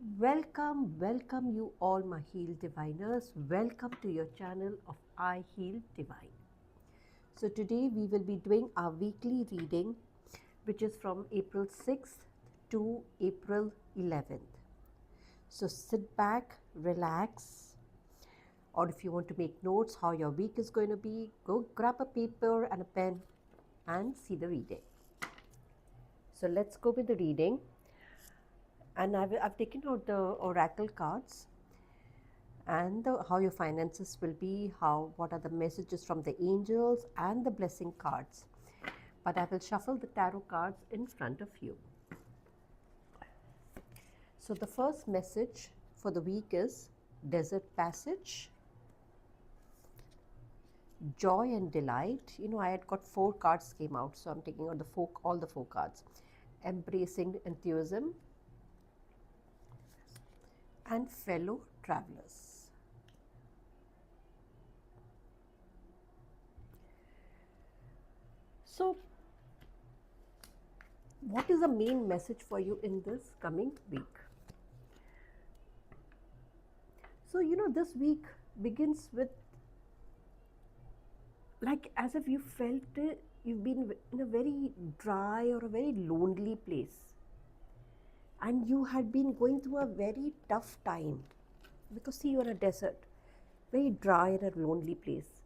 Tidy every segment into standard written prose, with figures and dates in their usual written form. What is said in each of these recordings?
Welcome you all, my Heal Diviners. Welcome to your channel of I Heal Divine. So, today we will be doing our weekly reading, which is from April 6th to April 11th. So, sit back, relax, or if you want to make notes how your week is going to be, go grab a paper and a pen and see the reading. So, let's go with the reading. And I've taken out the oracle cards and how your finances will be, what are the messages from the angels and the blessing cards. But I will shuffle the tarot cards in front of you. So the first message for the week is desert passage, joy and delight. I had got 4 cards came out, so I'm taking out all the 4 cards. Embracing enthusiasm and fellow travelers. So what is the main message for you in this coming week? So, this week begins with like as if you felt you've been in a very dry or a very lonely place, and you had been going through a very tough time because, see, you're in a desert, very dry and a lonely place.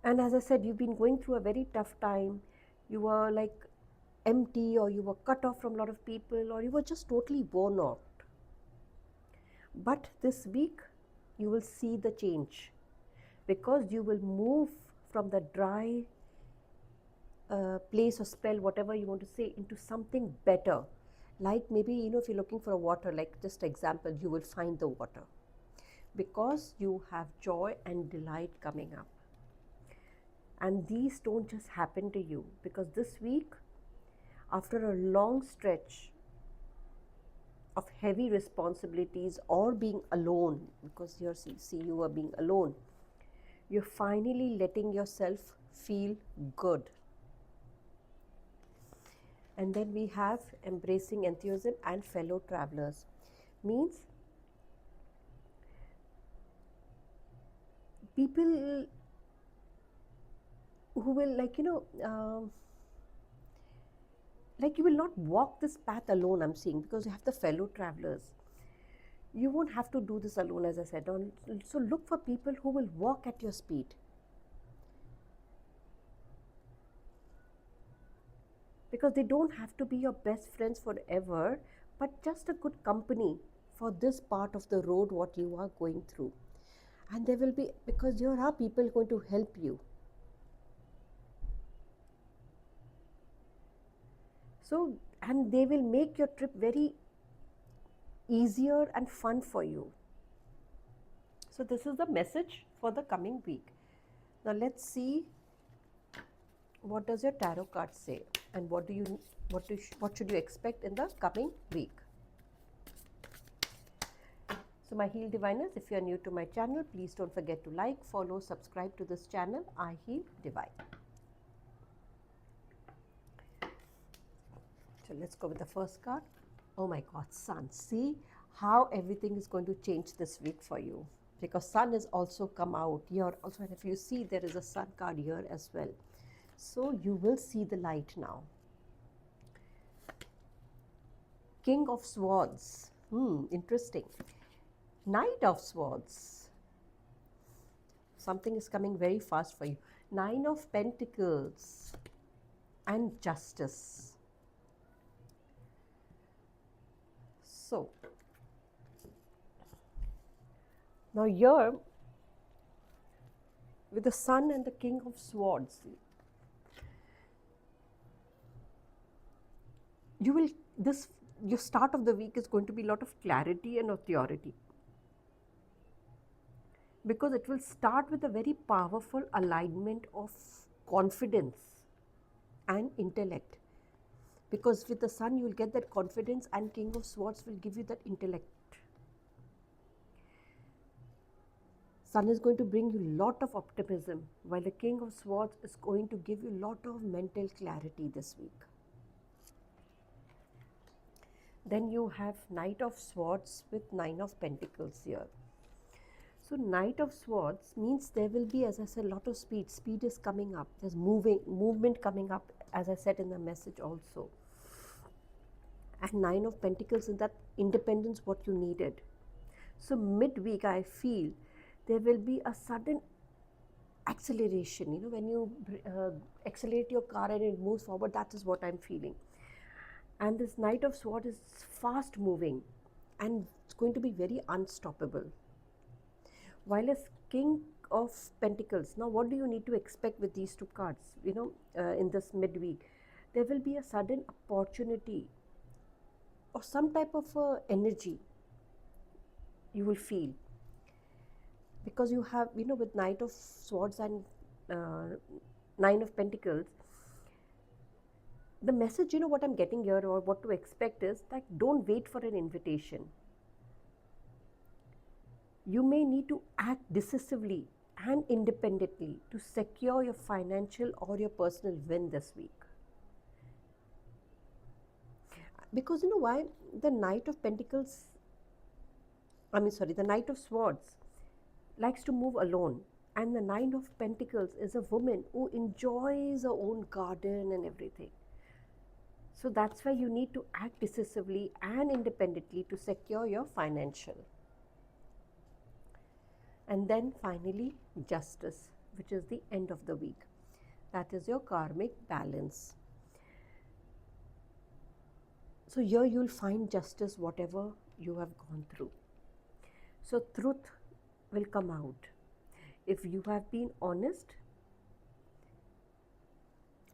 And as I said, you've been going through a very tough time. You were like empty, or you were cut off from a lot of people, or you were just totally worn out. But this week, you will see the change, because you will move from the dry place or spell, whatever you want to say, into something better. Like maybe, if you're looking for a water, like just example, you will find the water because you have joy and delight coming up. And these don't just happen to you, because this week, after a long stretch of heavy responsibilities or being alone, because you are being alone, you're finally letting yourself feel good. And then we have embracing enthusiasm and fellow travelers. Means people who will like you will not walk this path alone, I'm saying, because you have the fellow travelers. You won't have to do this alone, as I said. So look for people who will walk at your speed. Because they don't have to be your best friends forever, but just a good company for this part of the road what you are going through. And there will be, because there are people going to help you. So, and they will make your trip very easier and fun for you. So this is the message for the coming week. Now let's see, what does your tarot card say, and what should you expect in the coming week. So my Heal Diviners, if you are new to my channel, please don't forget to like, follow, subscribe to this channel, I Heal Divine. So let's go with the first card. Oh my God, Sun. See how everything is going to change this week for you, because Sun has also come out here also, and if you see, there is a Sun card here as well. So you will see the light now. King of Swords. Interesting. Knight of Swords. Something is coming very fast for you. 9 of Pentacles and Justice. So now here with the Sun and the King of Swords, your start of the week is going to be a lot of clarity and authority, because it will start with a very powerful alignment of confidence and intellect. Because with the Sun, you will get that confidence, and King of Swords will give you that intellect. Sun is going to bring you lot of optimism, while the King of Swords is going to give you lot of mental clarity this week. Then you have Knight of Swords with Nine of Pentacles here. So Knight of Swords means there will be, as I said, a lot of speed. Speed is coming up. There's movement coming up, as I said in the message also. And Nine of Pentacles is that independence what you needed. So midweek I feel there will be a sudden acceleration. You know, when you accelerate your car and it moves forward, that is what I'm feeling. And this Knight of Swords is fast moving and it's going to be very unstoppable. While as King of Pentacles, now what do you need to expect with these two cards? You know, in this midweek, there will be a sudden opportunity or some type of energy you will feel, because you have, you know, with Knight of Swords and Nine of Pentacles, the message, you know, what I'm getting here or what to expect is that don't wait for an invitation. You may need to act decisively and independently to secure your financial or your personal win this week. Because you know why? The Knight of Pentacles, the Knight of Swords likes to move alone. And the Nine of Pentacles is a woman who enjoys her own garden and everything. So that's why you need to act decisively and independently to secure your financial. And then finally, Justice, which is the end of the week. That is your karmic balance. So here you'll find justice, whatever you have gone through. So truth will come out. If you have been honest,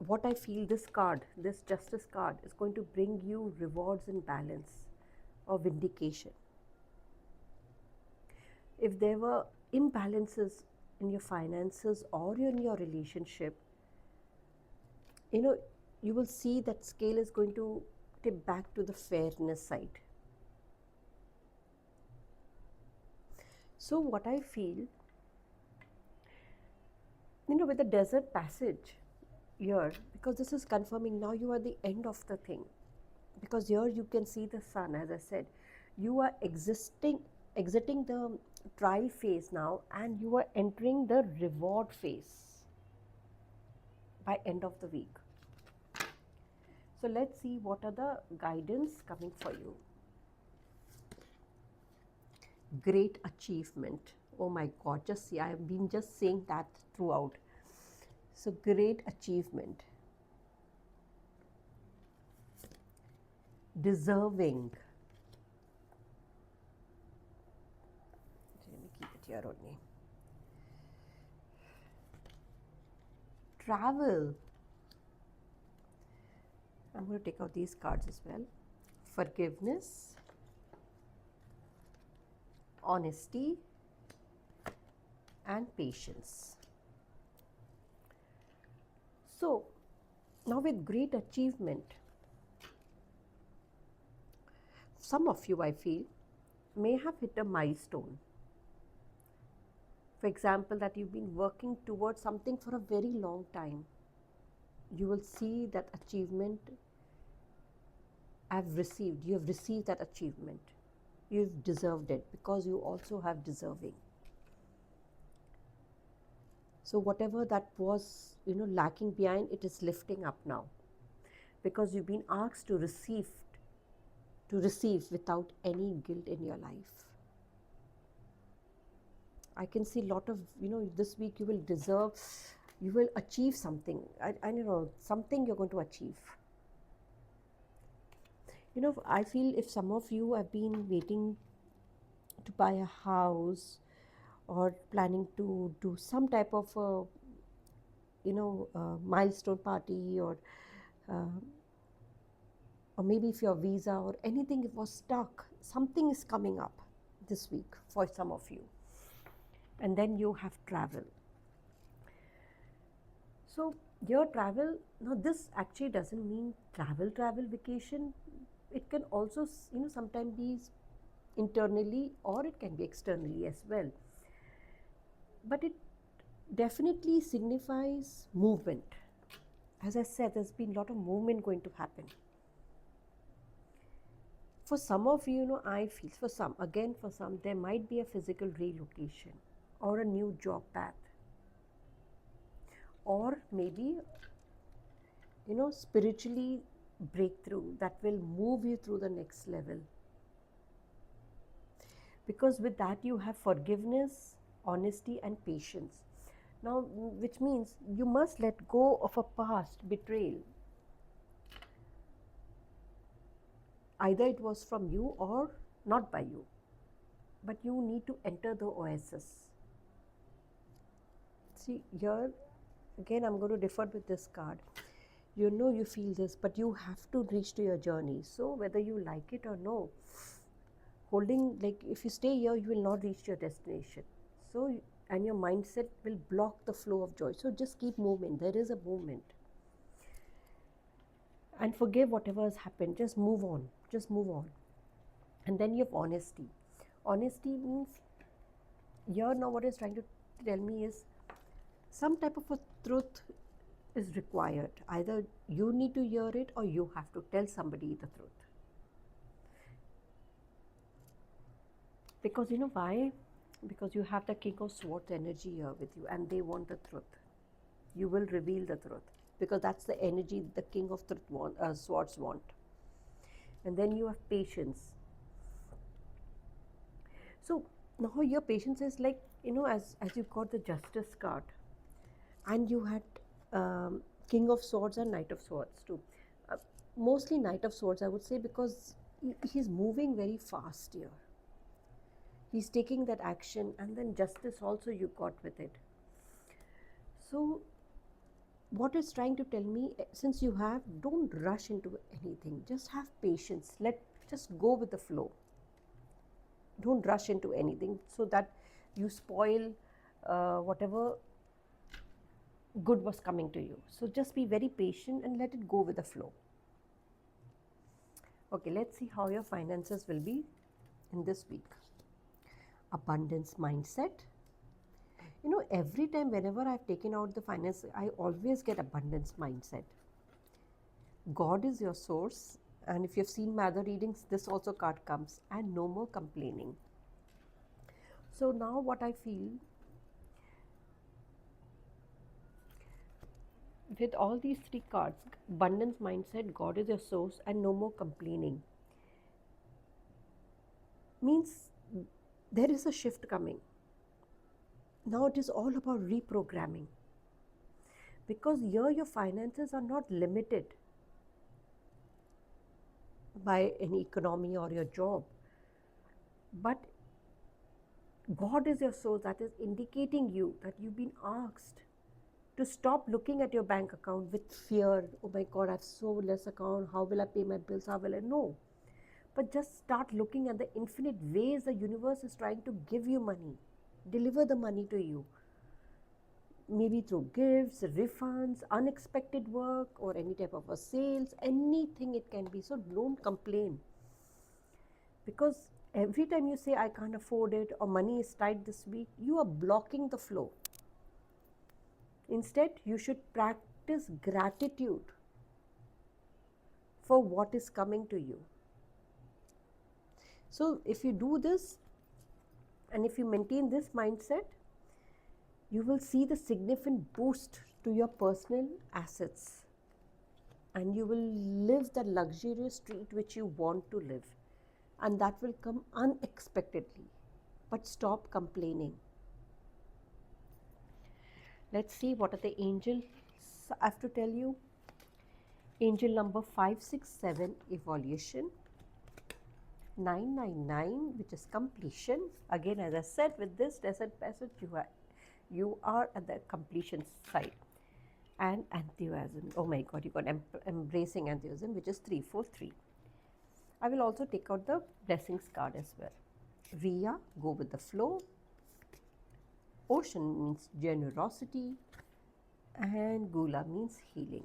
what I feel, this card, this Justice card, is going to bring you rewards and balance or vindication. If there were imbalances in your finances or in your relationship, you know, you will see that scale is going to tip back to the fairness side. So what I feel, you know, with the Desert Passage here, because this is confirming now you are the end of the thing, because here you can see the sun. As I said, you are exiting the trial phase now and you are entering the reward phase by end of the week. So let's see what are the guidance coming for you. Great achievement. Oh my God, just see, I have been just saying that throughout. So great achievement. Deserving. Let me keep it here only. Travel. I'm going to take out these cards as well. Forgiveness. Honesty and patience. So now with great achievement, some of you, I feel, may have hit a milestone. For example, that you've been working towards something for a very long time. You will see that achievement you have received that achievement. You've deserved it because you also have deserving. So whatever that was, you know, lacking behind, it is lifting up now, because you've been asked to receive without any guilt in your life. I can see a lot of, you know, this week you will achieve something. I don't know, something you're going to achieve. You know, I feel if some of you have been waiting to buy a house or planning to do some type of milestone party, or maybe if your visa or anything was stuck, something is coming up this week for some of you. And then you have travel. So your travel, now this actually doesn't mean travel vacation. It can also, you know, sometimes be internally or it can be externally as well. But it definitely signifies movement. As I said, there's been a lot of movement going to happen. For some of you, I feel, for some, there might be a physical relocation or a new job path, or maybe, spiritually breakthrough that will move you through the next level. Because with that, you have forgiveness, honesty, and patience. Now, which means you must let go of a past betrayal. Either it was from you or not by you, but you need to enter the oasis. See, here again, I'm going to differ with this card. You feel this, but you have to reach to your journey. So whether you like it or no, holding, like if you stay here, you will not reach your destination. So, and your mindset will block the flow of joy. So just keep moving. There is a movement. And forgive whatever has happened. Just move on. Just move on. And then you have honesty. Honesty means, here now what it's trying to tell me is some type of a truth is required. Either you need to hear it or you have to tell somebody the truth. Because you know why? Because you have the King of Swords energy here with you, and they want the truth. You will reveal the truth, because that's the energy the King of Swords want. And then you have patience. So now your patience is like, as you got the Justice card, and you had King of Swords and Knight of Swords too. Mostly Knight of Swords, I would say, because he's moving very fast here. He's taking that action, and then Justice also you got with it. So what it's trying to tell me, since you have, don't rush into anything. Just have patience. Just go with the flow. Don't rush into anything so that you spoil whatever good was coming to you. So just be very patient and let it go with the flow. Okay, let's see how your finances will be in this week. Abundance mindset. Every time whenever I've taken out the finance, I always get abundance mindset. God is your source, and if you've seen my other readings, this also card comes, and no more complaining. So now what I feel, with all these three cards, abundance mindset, God is your source, and no more complaining, means there is a shift coming. Now it is all about reprogramming, because here your finances are not limited by any economy or your job, but God is your source. That is indicating you that you've been asked to stop looking at your bank account with fear. Oh my God, I have so less account. How will I pay my bills? How will I? No. But just start looking at the infinite ways the universe is trying to give you money, deliver the money to you. Maybe through gifts, refunds, unexpected work, or any type of a sales, anything it can be. So don't complain. Because every time you say, I can't afford it, or money is tight this week, you are blocking the flow. Instead, you should practice gratitude for what is coming to you. So if you do this, and if you maintain this mindset, you will see the significant boost to your personal assets, and you will live the luxurious street which you want to live, and that will come unexpectedly. But stop complaining. Let's see what are the angels I have to tell you. Angel number 567, evolution. 999, which is completion. Again, as I said, with this desert passage, you are at the completion side. And enthusiasm. Oh my God, you got embracing enthusiasm, which is 343. I will also take out the blessings card as well. Riya, go with the flow. Ocean means generosity, and Gula means healing.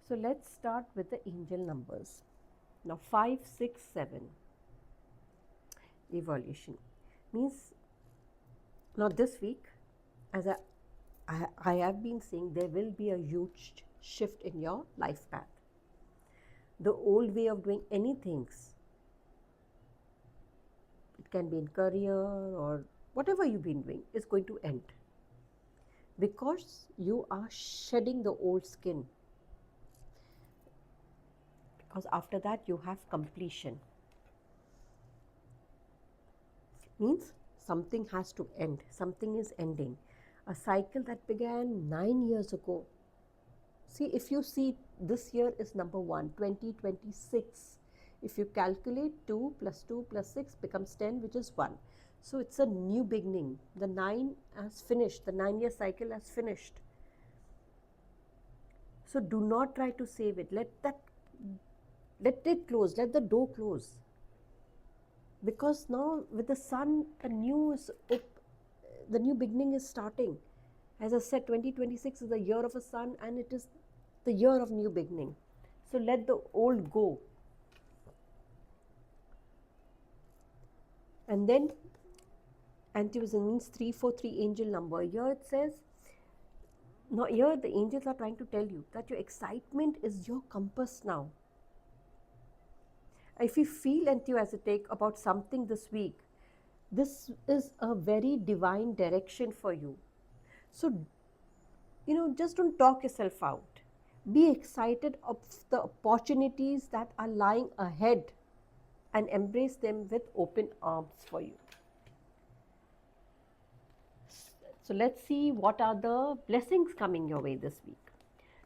So let's start with the angel numbers. Now 5, 6, 7. Evolution means, now this week, as I have been saying, there will be a huge shift in your life path. the old way of doing anything. It can be in career or whatever you've been doing is going to end, because you are shedding the old skin, because after that you have completion. Means something has to end, something is ending. A cycle that began 9 years ago. See, if you see, this year is number 1, 2026. If you calculate 2 plus 2 plus 6 becomes 10, which is 1. So it's a new beginning. The 9 has finished, the 9-year cycle has finished. So do not try to save it. Let it close, let the door close. Because now with the sun, the new beginning is starting. As I said, 2026 is the year of a sun, and it is the year of new beginning. So let the old go. And then Antivision means 343 angel number. Here it says, now here the angels are trying to tell you that your excitement is your compass now. If you feel enthusiastic about something this week, this is a very divine direction for you. So, just don't talk yourself out. Be excited of the opportunities that are lying ahead and embrace them with open arms for you. So let's see what are the blessings coming your way this week.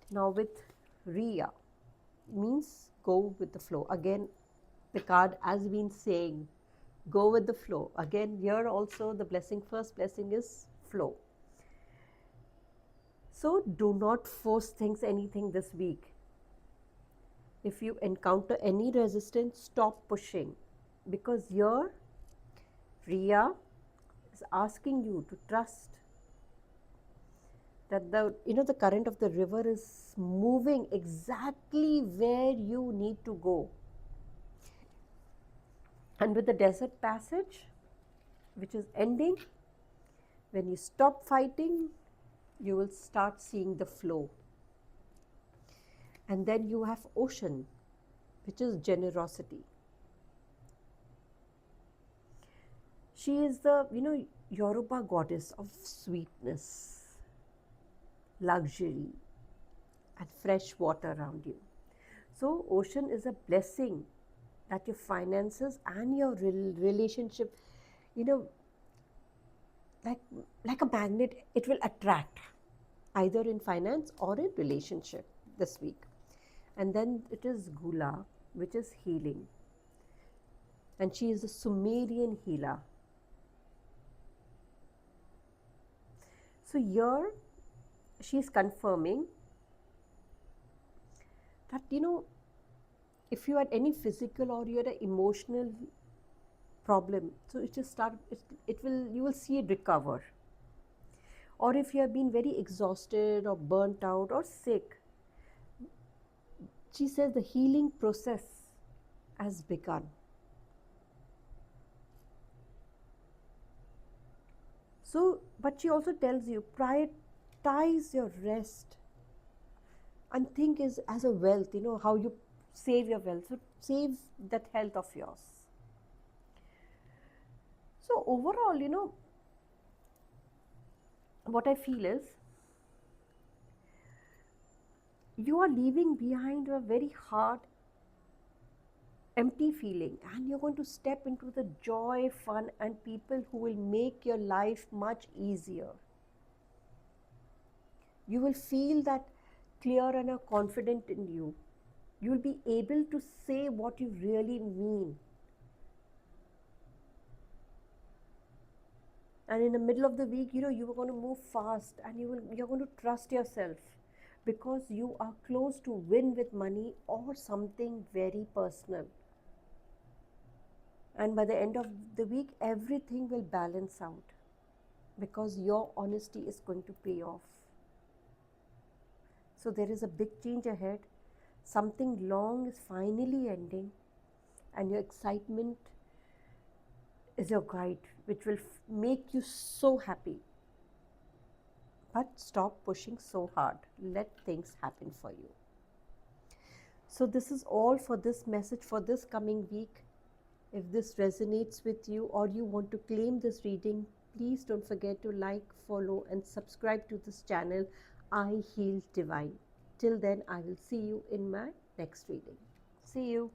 Now with Riya, means go with the flow. Again, the card has been saying, go with the flow. Again, here also the first blessing is flow. So do not force anything this week. If you encounter any resistance, stop pushing, because here Riya is asking you to trust that the current of the river is moving exactly where you need to go. And with the desert passage, which is ending, when you stop fighting, you will start seeing the flow. And then you have ocean, which is generosity. She is the, Yoruba goddess of sweetness, luxury, and fresh water around you. So ocean is a blessing that your finances and your relationship, like a magnet, it will attract, either in finance or in relationship this week. And then it is Gula, which is healing. And she is a Sumerian healer. So here she is confirming that, if you had any physical or you had an emotional problem, so you will see it recover. Or if you have been very exhausted or burnt out or sick, she says the healing process has begun. So, but she also tells you, prioritize your rest and think as a wealth, how you save your wealth. So save that health of yours. So overall, what I feel is, you are leaving behind a very hard, empty feeling, and you're going to step into the joy, fun, and people who will make your life much easier. You will feel that clear and are confident in you. You will be able to say what you really mean. And in the middle of the week, you are going to move fast, and you're going to trust yourself, because you are close to win with money or something very personal. And by the end of the week, everything will balance out, because your honesty is going to pay off. So there is a big change ahead. Something long is finally ending, and your excitement is your guide, which will make you so happy. But stop pushing so hard. Let things happen for you. So this is all for this message for this coming week. If this resonates with you or you want to claim this reading, please don't forget to like, follow and subscribe to this channel, I Heal Divine. Till then, I will see you in my next reading. See you.